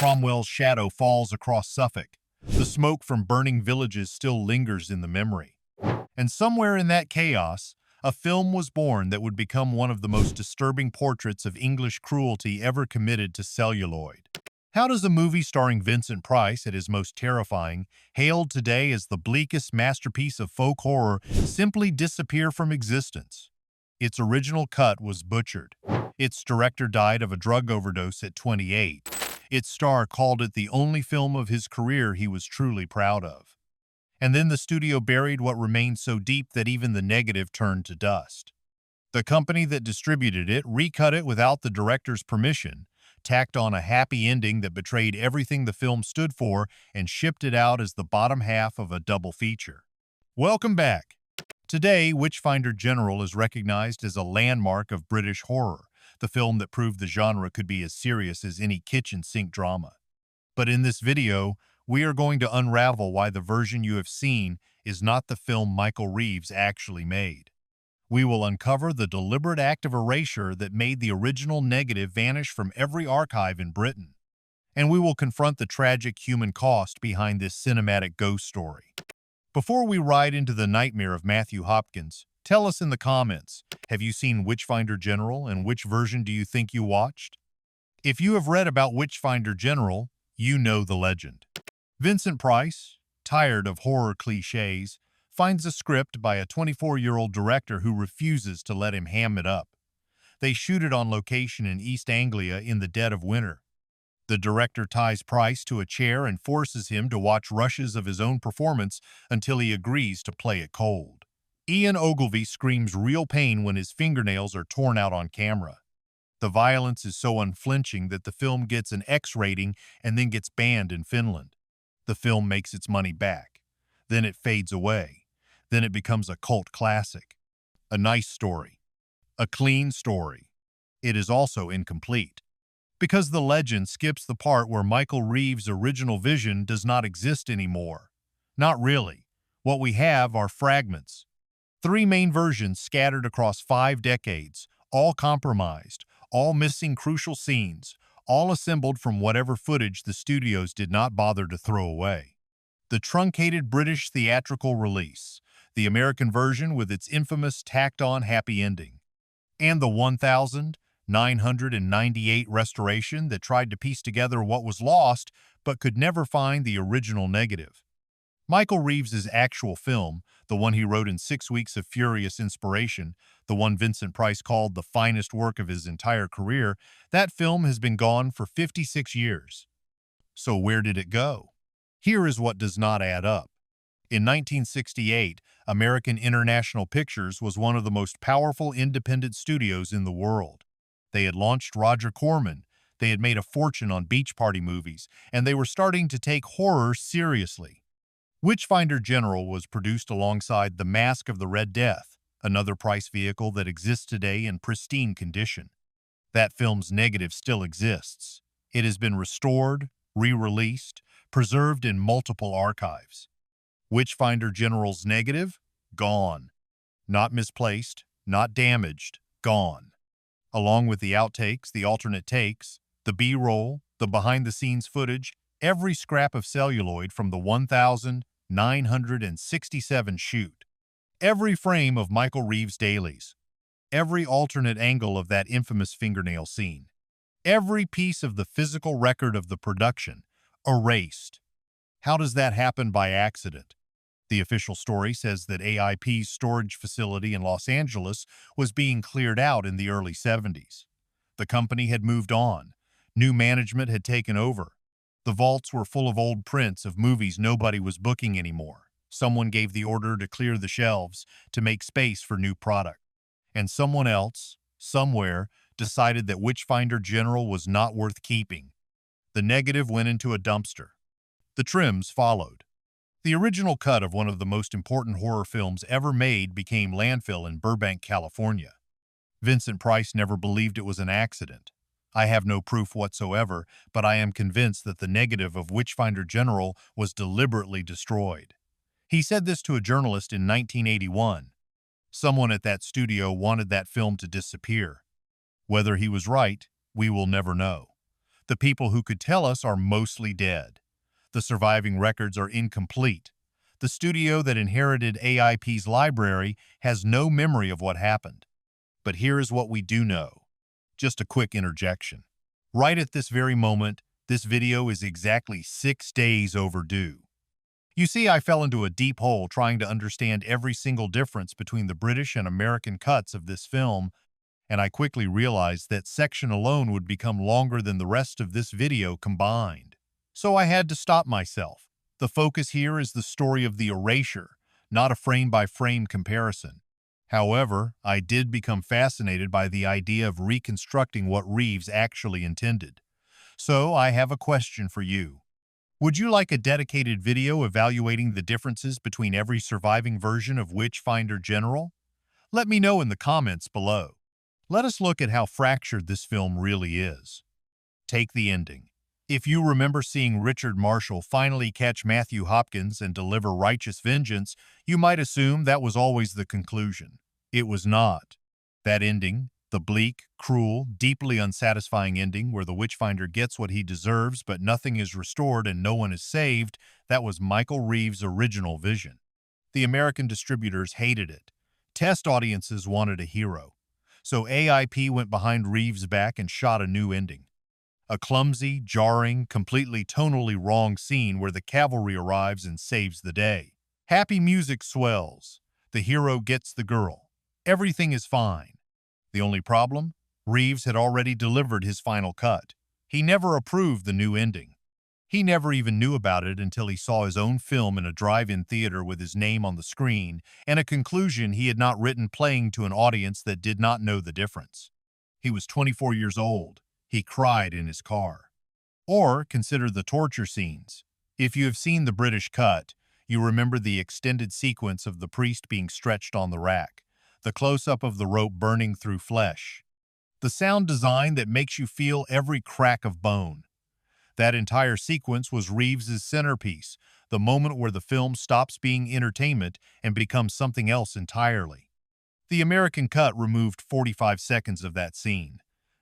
Cromwell's shadow falls across Suffolk. The smoke from burning villages still lingers in the memory. And somewhere in that chaos, a film was born that would become one of the most disturbing portraits of English cruelty ever committed to celluloid. How does a movie starring Vincent Price at his most terrifying, hailed today as the bleakest masterpiece of folk horror, simply disappear from existence? Its original cut was butchered. Its director died of a drug overdose at 28. Its star called it the only film of his career he was truly proud of. And then the studio buried what remained so deep that even the negative turned to dust. The company that distributed it recut it without the director's permission, tacked on a happy ending that betrayed everything the film stood for, and shipped it out as the bottom half of a double feature. Welcome back. Today, Witchfinder General is recognized as a landmark of British horror, the film that proved the genre could be as serious as any kitchen sink drama. But in this video, we are going to unravel why the version you have seen is not the film Michael Reeves actually made. We will uncover the deliberate act of erasure that made the original negative vanish from every archive in Britain. And we will confront the tragic human cost behind this cinematic ghost story. Before we ride into the nightmare of Matthew Hopkins, tell us in the comments, have you seen Witchfinder General, and which version do you think you watched? If you have read about Witchfinder General, you know the legend. Vincent Price, tired of horror cliches, finds a script by a 24-year-old director who refuses to let him ham it up. They shoot it on location in East Anglia in the dead of winter. The director ties Price to a chair and forces him to watch rushes of his own performance until he agrees to play it cold. Ian Ogilvy screams real pain when his fingernails are torn out on camera. The violence is so unflinching that the film gets an X rating and then gets banned in Finland. The film makes its money back. Then it fades away. Then it becomes a cult classic. A nice story. A clean story. It is also incomplete, because the legend skips the part where Michael Reeves' original vision does not exist anymore. Not really. What we have are fragments. 3 main versions scattered across 5 decades, all compromised, all missing crucial scenes, all assembled from whatever footage the studios did not bother to throw away. The truncated British theatrical release, the American version with its infamous tacked-on happy ending, and the 1,998 restoration that tried to piece together what was lost but could never find the original negative. Michael Reeves' actual film, the one he wrote in 6 weeks of furious inspiration, the one Vincent Price called the finest work of his entire career, that film has been gone for 56 years. So where did it go? Here is what does not add up. In 1968, American International Pictures was one of the most powerful independent studios in the world. They had launched Roger Corman, they had made a fortune on beach party movies, and they were starting to take horror seriously. Witchfinder General was produced alongside The Mask of the Red Death, another Price vehicle that exists today in pristine condition. That film's negative still exists. It has been restored, re-released, preserved in multiple archives. Witchfinder General's negative? Gone. Not misplaced, not damaged, gone. Along with the outtakes, the alternate takes, the B-roll, the behind-the-scenes footage, every scrap of celluloid from the 1,967 shoot. Every frame of Michael Reeves' dailies. Every alternate angle of that infamous fingernail scene. Every piece of the physical record of the production. Erased. How does that happen by accident? The official story says that AIP's storage facility in Los Angeles was being cleared out in the early 70s. The company had moved on. New management had taken over. The vaults were full of old prints of movies nobody was booking anymore. Someone gave the order to clear the shelves to make space for new product. And someone else, somewhere, decided that Witchfinder General was not worth keeping. The negative went into a dumpster. The trims followed. The original cut of one of the most important horror films ever made became landfill in Burbank, California. Vincent Price never believed it was an accident. I have no proof whatsoever, but I am convinced that the negative of Witchfinder General was deliberately destroyed. He said this to a journalist in 1981. Someone at that studio wanted that film to disappear. Whether he was right, we will never know. The people who could tell us are mostly dead. The surviving records are incomplete. The studio that inherited AIP's library has no memory of what happened. But here is what we do know. Just a quick interjection. Right at this very moment, this video is exactly 6 days overdue. You see, I fell into a deep hole trying to understand every single difference between the British and American cuts of this film, and I quickly realized that section alone would become longer than the rest of this video combined. So I had to stop myself. The focus here is the story of the erasure, not a frame-by-frame comparison. However, I did become fascinated by the idea of reconstructing what Reeves actually intended. So I have a question for you. Would you like a dedicated video evaluating the differences between every surviving version of Witchfinder General? Let me know in the comments below. Let us look at how fractured this film really is. Take the ending. If you remember seeing Richard Marshall finally catch Matthew Hopkins and deliver righteous vengeance, you might assume that was always the conclusion. It was not. That ending, the bleak, cruel, deeply unsatisfying ending where the Witchfinder gets what he deserves but nothing is restored and no one is saved, that was Michael Reeves' original vision. The American distributors hated it. Test audiences wanted a hero. So AIP went behind Reeves' back and shot a new ending. A clumsy, jarring, completely tonally wrong scene where the cavalry arrives and saves the day. Happy music swells. The hero gets the girl. Everything is fine. The only problem? Reeves had already delivered his final cut. He never approved the new ending. He never even knew about it until he saw his own film in a drive-in theater with his name on the screen and a conclusion he had not written playing to an audience that did not know the difference. He was 24 years old. He cried in his car. Or consider the torture scenes. If you have seen the British cut, you remember the extended sequence of the priest being stretched on the rack, the close-up of the rope burning through flesh, the sound design that makes you feel every crack of bone. That entire sequence was Reeves' centerpiece, the moment where the film stops being entertainment and becomes something else entirely. The American cut removed 45 seconds of that scene,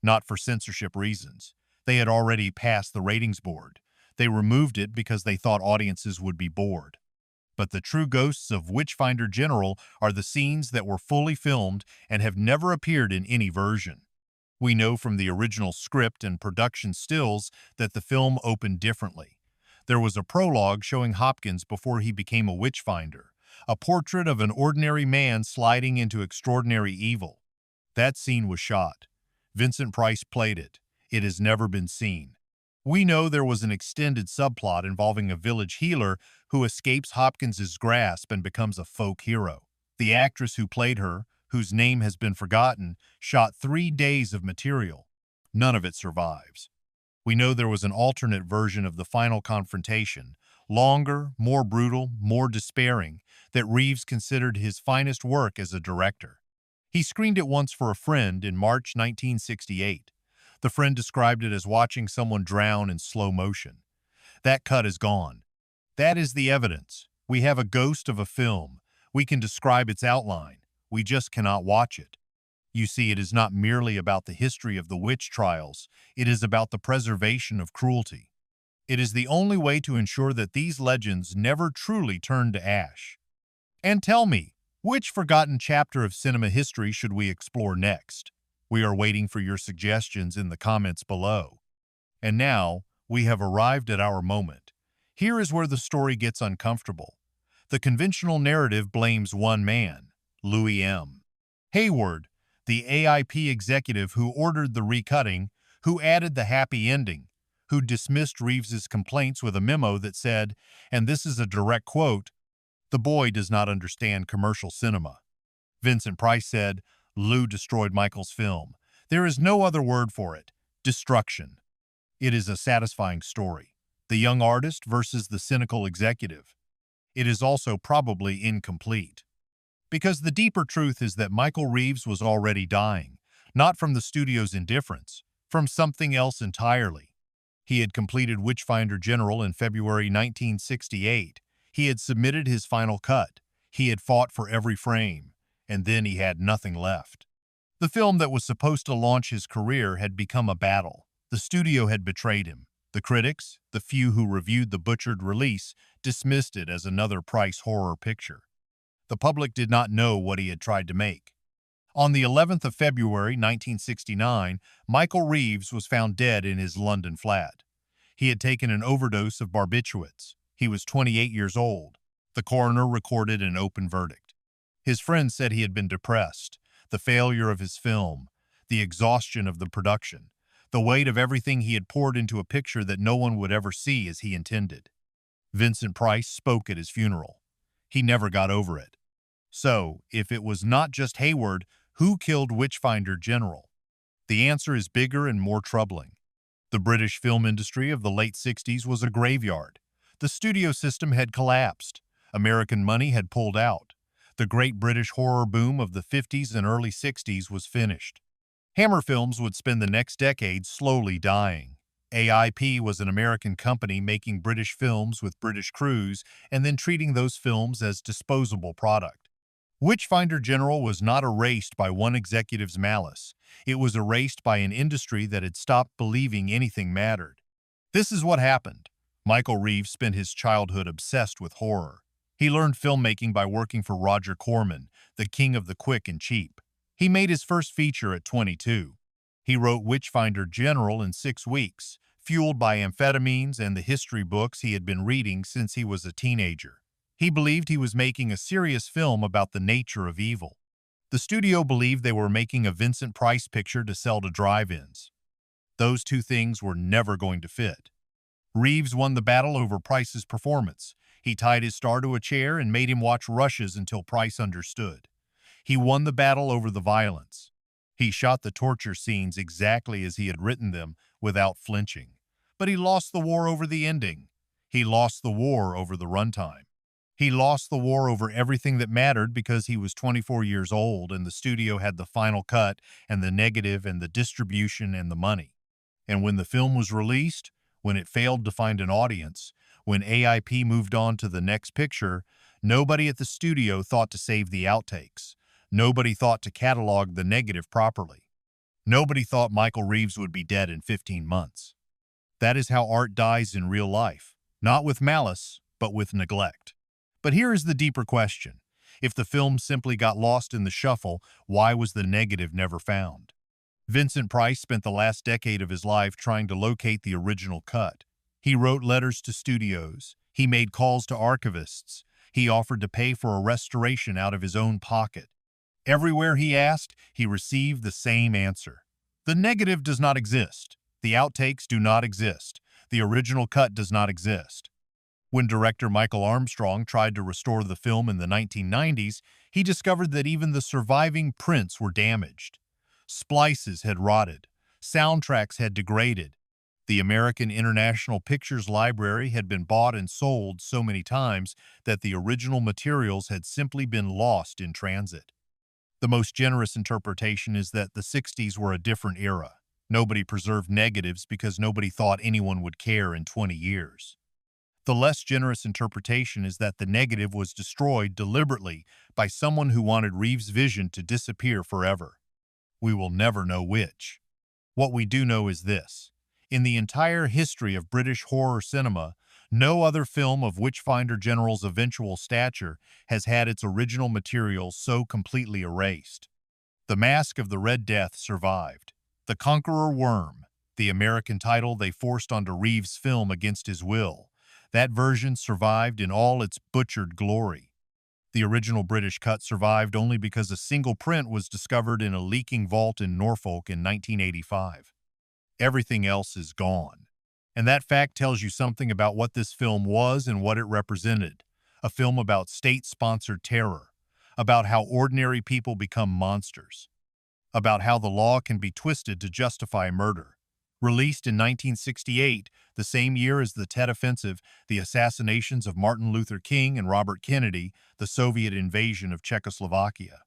not for censorship reasons. They had already passed the ratings board. They removed it because they thought audiences would be bored. But the true ghosts of Witchfinder General are the scenes that were fully filmed and have never appeared in any version. We know from the original script and production stills that the film opened differently. There was a prologue showing Hopkins before he became a witchfinder, a portrait of an ordinary man sliding into extraordinary evil. That scene was shot. Vincent Price played it. It has never been seen. We know there was an extended subplot involving a village healer who escapes Hopkins' grasp and becomes a folk hero. The actress who played her, whose name has been forgotten, shot 3 days of material. None of it survives. We know there was an alternate version of the final confrontation, longer, more brutal, more despairing, that Reeves considered his finest work as a director. He screened it once for a friend in March 1968. The friend described it as watching someone drown in slow motion. That cut is gone. That is the evidence. We have a ghost of a film. We can describe its outline. We just cannot watch it. You see, it is not merely about the history of the witch trials. It is about the preservation of cruelty. It is the only way to ensure that these legends never truly turn to ash. And tell me, which forgotten chapter of cinema history should we explore next? We are waiting for your suggestions in the comments below. And now, we have arrived at our moment. Here is where the story gets uncomfortable. The conventional narrative blames one man, Louis M. Hayward, the AIP executive who ordered the recutting, who added the happy ending, who dismissed Reeves's complaints with a memo that said, and this is a direct quote, "The boy does not understand commercial cinema." Vincent Price said, Lou destroyed Michael's film. There is no other word for it. Destruction. It is a satisfying story. The young artist versus the cynical executive. It is also probably incomplete. Because the deeper truth is that Michael Reeves was already dying, not from the studio's indifference, from something else entirely. He had completed Witchfinder General in February 1968. He had submitted his final cut. He had fought for every frame. And then he had nothing left. The film that was supposed to launch his career had become a battle. The studio had betrayed him. The critics, the few who reviewed the butchered release, dismissed it as another Price horror picture. The public did not know what he had tried to make. On the 11th of February 1969, Michael Reeves was found dead in his London flat. He had taken an overdose of barbiturates. He was 28 years old. The coroner recorded an open verdict. His friends said he had been depressed, the failure of his film, the exhaustion of the production, the weight of everything he had poured into a picture that no one would ever see as he intended. Vincent Price spoke at his funeral. He never got over it. So, if it was not just Hayward, who killed Witchfinder General? The answer is bigger and more troubling. The British film industry of the late 60s was a graveyard. The studio system had collapsed. American money had pulled out. The great British horror boom of the 50s and early 60s was finished. Hammer Films would spend the next decade slowly dying. AIP was an American company making British films with British crews and then treating those films as disposable product. Witchfinder General was not erased by one executive's malice. It was erased by an industry that had stopped believing anything mattered. This is what happened. Michael Reeves spent his childhood obsessed with horror. He learned filmmaking by working for Roger Corman, the king of the quick and cheap. He made his first feature at 22. He wrote Witchfinder General in 6 weeks, fueled by amphetamines and the history books he had been reading since he was a teenager. He believed he was making a serious film about the nature of evil. The studio believed they were making a Vincent Price picture to sell to drive-ins. Those two things were never going to fit. Reeves won the battle over Price's performance. He tied his star to a chair and made him watch rushes until Price understood. He won the battle over the violence. He shot the torture scenes exactly as he had written them without flinching. But he lost the war over the ending. He lost the war over the runtime. He lost the war over everything that mattered because he was 24 years old and the studio had the final cut and the negative and the distribution and the money. And when the film was released, when it failed to find an audience, when AIP moved on to the next picture, nobody at the studio thought to save the outtakes. Nobody thought to catalog the negative properly. Nobody thought Michael Reeves would be dead in 15 months. That is how art dies in real life, not with malice, but with neglect. But here is the deeper question. If the film simply got lost in the shuffle, why was the negative never found? Vincent Price spent the last decade of his life trying to locate the original cut. He wrote letters to studios. He made calls to archivists. He offered to pay for a restoration out of his own pocket. Everywhere he asked, he received the same answer. The negative does not exist. The outtakes do not exist. The original cut does not exist. When director Michael Armstrong tried to restore the film in the 1990s, he discovered that even the surviving prints were damaged. Splices had rotted. Soundtracks had degraded. The American International Pictures Library had been bought and sold so many times that the original materials had simply been lost in transit. The most generous interpretation is that the 60s were a different era. Nobody preserved negatives because nobody thought anyone would care in 20 years. The less generous interpretation is that the negative was destroyed deliberately by someone who wanted Reeves' vision to disappear forever. We will never know which. What we do know is this. In the entire history of British horror cinema, no other film of Witchfinder General's eventual stature has had its original material so completely erased. The Mask of the Red Death survived. The Conqueror Worm, the American title they forced onto Reeves' film against his will, that version survived in all its butchered glory. The original British cut survived only because a single print was discovered in a leaking vault in Norfolk in 1985. Everything else is gone. And that fact tells you something about what this film was and what it represented. A film about state-sponsored terror, about how ordinary people become monsters, about how the law can be twisted to justify murder. Released in 1968, the same year as the Tet Offensive, the assassinations of Martin Luther King and Robert Kennedy, the Soviet invasion of Czechoslovakia.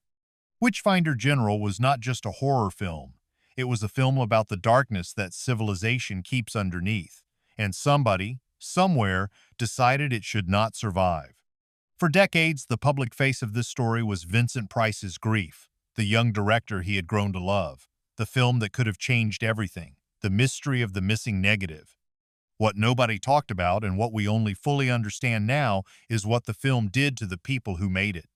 Witchfinder General was not just a horror film. It was a film about the darkness that civilization keeps underneath, and somebody, somewhere, decided it should not survive. For decades, the public face of this story was Vincent Price's grief, the young director he had grown to love, the film that could have changed everything. The Mystery of the Missing Negative. What nobody talked about and what we only fully understand now is what the film did to the people who made it.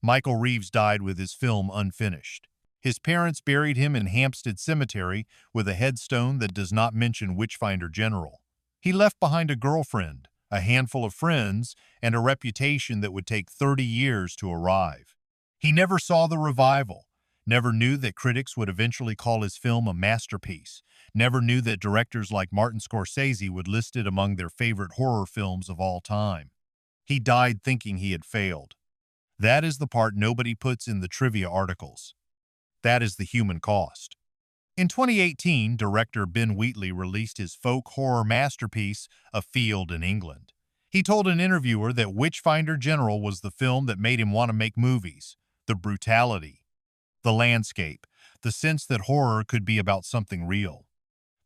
Michael Reeves died with his film unfinished. His parents buried him in Hampstead Cemetery with a headstone that does not mention Witchfinder General. He left behind a girlfriend, a handful of friends, and a reputation that would take 30 years to arrive. He never saw the revival, never knew that critics would eventually call his film a masterpiece, never knew that directors like Martin Scorsese would list it among their favorite horror films of all time. He died thinking he had failed. That is the part nobody puts in the trivia articles. That is the human cost. In 2018, director Ben Wheatley released his folk horror masterpiece, A Field in England. He told an interviewer that Witchfinder General was the film that made him want to make movies. The brutality, the landscape, the sense that horror could be about something real.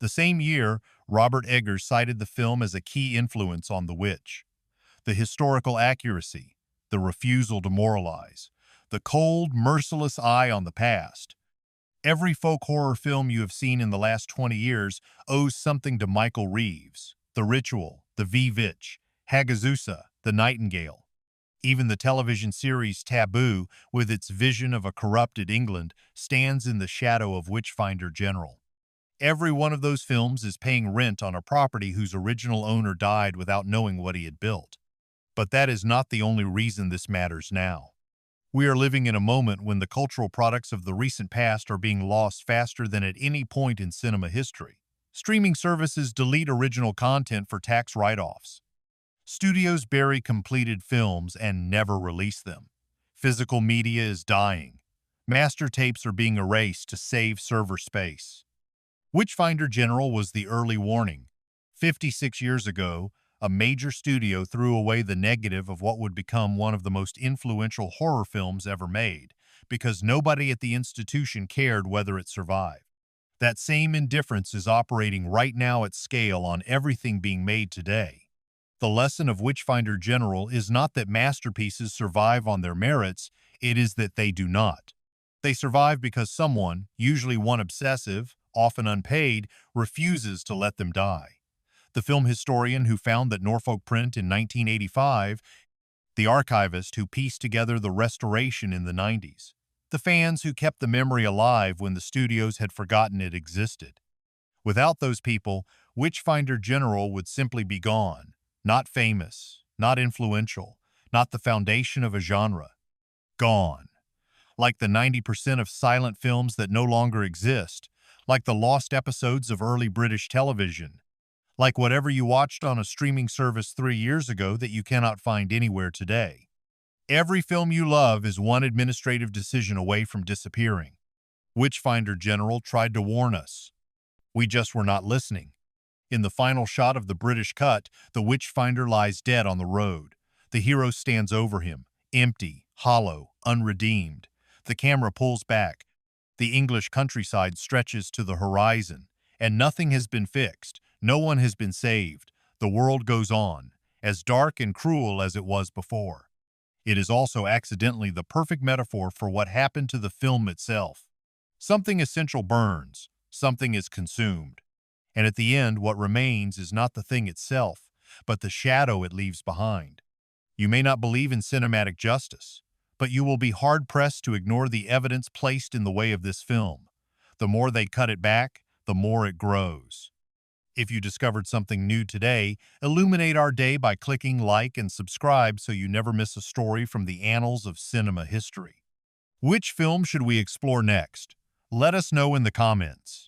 The same year, Robert Eggers cited the film as a key influence on The Witch. The historical accuracy, the refusal to moralize, the cold, merciless eye on the past. Every folk horror film you have seen in the last 20 years owes something to Michael Reeves. The Ritual, The Witch, Hagazusa, The Nightingale. Even the television series Taboo, with its vision of a corrupted England, stands in the shadow of Witchfinder General. Every one of those films is paying rent on a property whose original owner died without knowing what he had built. But that is not the only reason this matters now. We are living in a moment when the cultural products of the recent past are being lost faster than at any point in cinema history. Streaming services delete original content for tax write-offs. Studios bury completed films and never release them. Physical media is dying. Master tapes are being erased to save server space. Witchfinder General was the early warning. 56 years ago, a major studio threw away the negative of what would become one of the most influential horror films ever made, because nobody at the institution cared whether it survived. That same indifference is operating right now at scale on everything being made today. The lesson of Witchfinder General is not that masterpieces survive on their merits, it is that they do not. They survive because someone, usually one obsessive, often unpaid, refuses to let them die. The film historian who found that Norfolk print in 1985, the archivist who pieced together the restoration in the 90s, the fans who kept the memory alive when the studios had forgotten it existed. Without those people, Witchfinder General would simply be gone, not famous, not influential, not the foundation of a genre. Gone. Like the 90% of silent films that no longer exist, like the lost episodes of early British television, like whatever you watched on a streaming service 3 years ago that you cannot find anywhere today. Every film you love is one administrative decision away from disappearing. Witchfinder General tried to warn us. We just were not listening. In the final shot of the British cut, the Witchfinder lies dead on the road. The hero stands over him, empty, hollow, unredeemed. The camera pulls back. The English countryside stretches to the horizon, and nothing has been fixed. No one has been saved. The world goes on, as dark and cruel as it was before. It is also accidentally the perfect metaphor for what happened to the film itself. Something essential burns, something is consumed. And at the end, what remains is not the thing itself, but the shadow it leaves behind. You may not believe in cinematic justice, but you will be hard-pressed to ignore the evidence placed in the way of this film. The more they cut it back, the more it grows. If you discovered something new today, illuminate our day by clicking like and subscribe so you never miss a story from the annals of cinema history. Which film should we explore next? Let us know in the comments.